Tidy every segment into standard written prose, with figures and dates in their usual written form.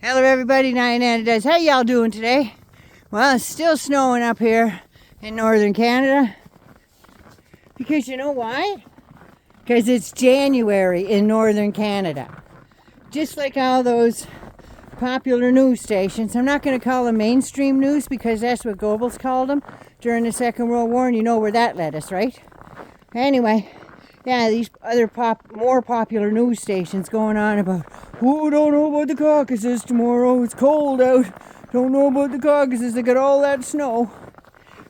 Hello everybody, Nyananda does. How y'all doing today? Well, it's still snowing up here in northern Canada. Because you know why? Because it's January in northern Canada. Just like all those popular news stations. I'm not going to call them mainstream news because that's what Goebbels called them during the Second World War, and you know where that led us, right? Anyway, yeah, these other more popular news stations going on about, oh, don't know about the Caucasus tomorrow, it's cold out, don't know about the Caucasus, they got all that snow.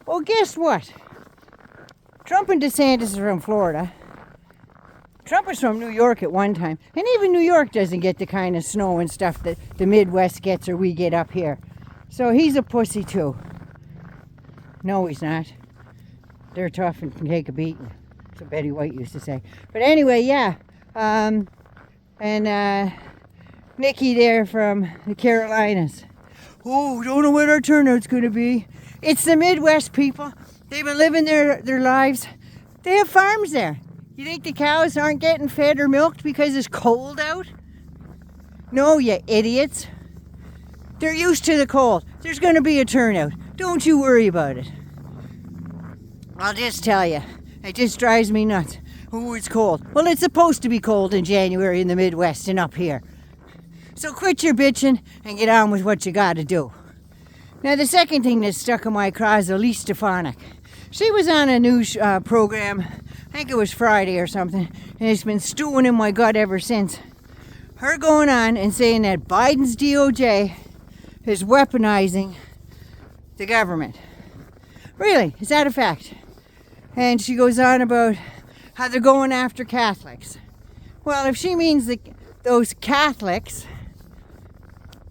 Well, guess what? Trump and DeSantis are from Florida. Trump was from New York at one time, and even New York doesn't get the kind of snow and stuff that the Midwest gets or we get up here. So he's a pussy too. No, he's not. They're tough and can take a beating. That's what Betty White used to say. But anyway, yeah. Nikki there from the Carolinas. Oh, don't know what our turnout's going to be. It's the Midwest people. They've been living their lives. They have farms there. You think the cows aren't getting fed or milked because it's cold out? No, you idiots. They're used to the cold. There's going to be a turnout. Don't you worry about it. I'll just tell you, it just drives me nuts. Oh, it's cold. Well, it's supposed to be cold in January in the Midwest and up here. So quit your bitching and get on with what you got to do. Now, the second thing that stuck in my craw is Elise Stefanik. She was on a news program, I think it was Friday or something, and it's been stewing in my gut ever since. Her going on and saying that Biden's DOJ is weaponizing the government. Really, is that a fact? And she goes on about how they're going after Catholics. Well, if she means those Catholics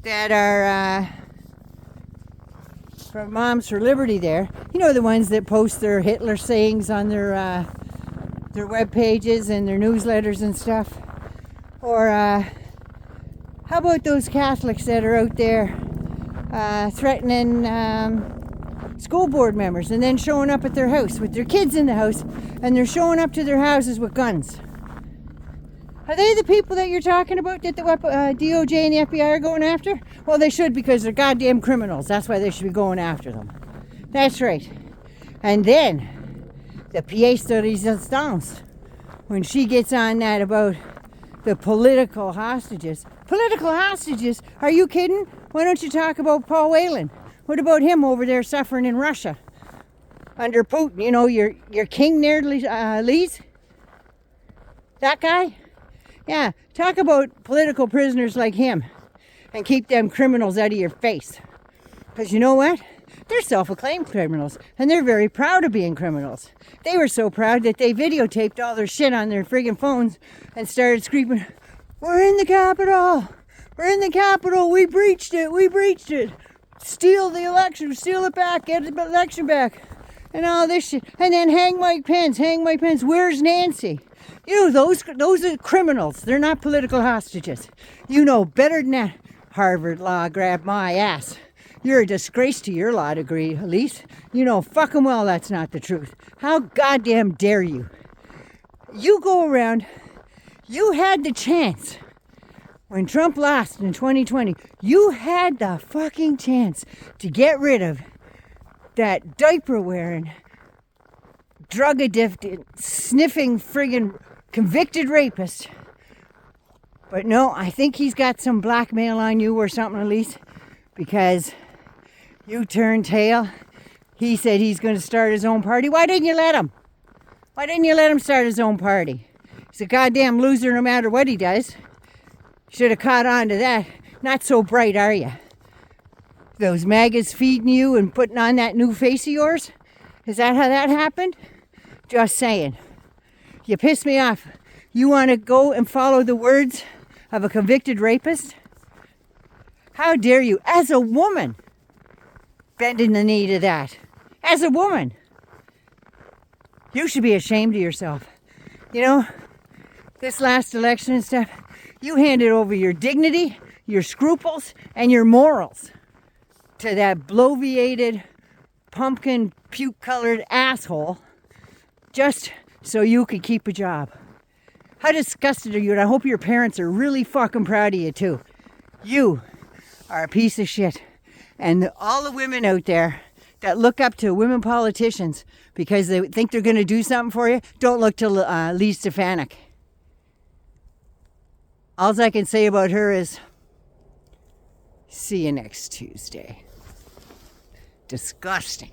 that are from Moms for Liberty there, you know, the ones that post their Hitler sayings on their web pages and their newsletters and stuff. Or how about those Catholics that are out there threatening school board members and then showing up at their house with their kids in the house, and they're showing up to their houses with guns? Are they the people that you're talking about that the DOJ and the FBI are going after? Well, they should, because they're goddamn criminals. That's why they should be going after them. That's right. And then the pièce de résistance, when she gets on that about the political hostages. Political hostages? Are you kidding? Why don't you talk about Paul Whelan? What about him over there suffering in Russia under Putin? You know, your king there, Elise? That guy? Yeah, talk about political prisoners like him and keep them criminals out of your face. Because you know what? They're self-acclaimed criminals, and they're very proud of being criminals. They were so proud that they videotaped all their shit on their friggin' phones and started screaming, "We're in the Capitol! We're in the Capitol! We breached it! We breached it! Steal the election! Steal it back! Get the election back!" And all this shit. And then hang Mike Pence! Hang Mike Pence! Where's Nancy? You know, those are criminals. They're not political hostages. You know better than that. Harvard Law grabbed my ass. You're a disgrace to your law degree, Elise. You know fucking well that's not the truth. How goddamn dare you? You go around, you had the chance. When Trump lost in 2020, you had the fucking chance to get rid of that diaper-wearing, drug-addicted, sniffing friggin' convicted rapist. But no, I think he's got some blackmail on you or something, Elise, because you turned tail. He said he's going to start his own party. Why didn't you let him? Why didn't you let him start his own party? He's a goddamn loser no matter what he does. Should have caught on to that. Not so bright, are you? Those maggots feeding you and putting on that new face of yours? Is that how that happened? Just saying. You piss me off. You want to go and follow the words of a convicted rapist? How dare you, as a woman, bending the knee to that? As a woman. You should be ashamed of yourself. You know, this last election and stuff, you handed over your dignity, your scruples, and your morals to that bloviated, pumpkin puke-colored asshole just so you could keep a job. How disgusted are you? And I hope your parents are really fucking proud of you too. You, are a piece of shit. And all the women out there that look up to women politicians because they think they're going to do something for you, don't look to Elise Stefanik. All I can say about her is, see you next Tuesday. Disgusting.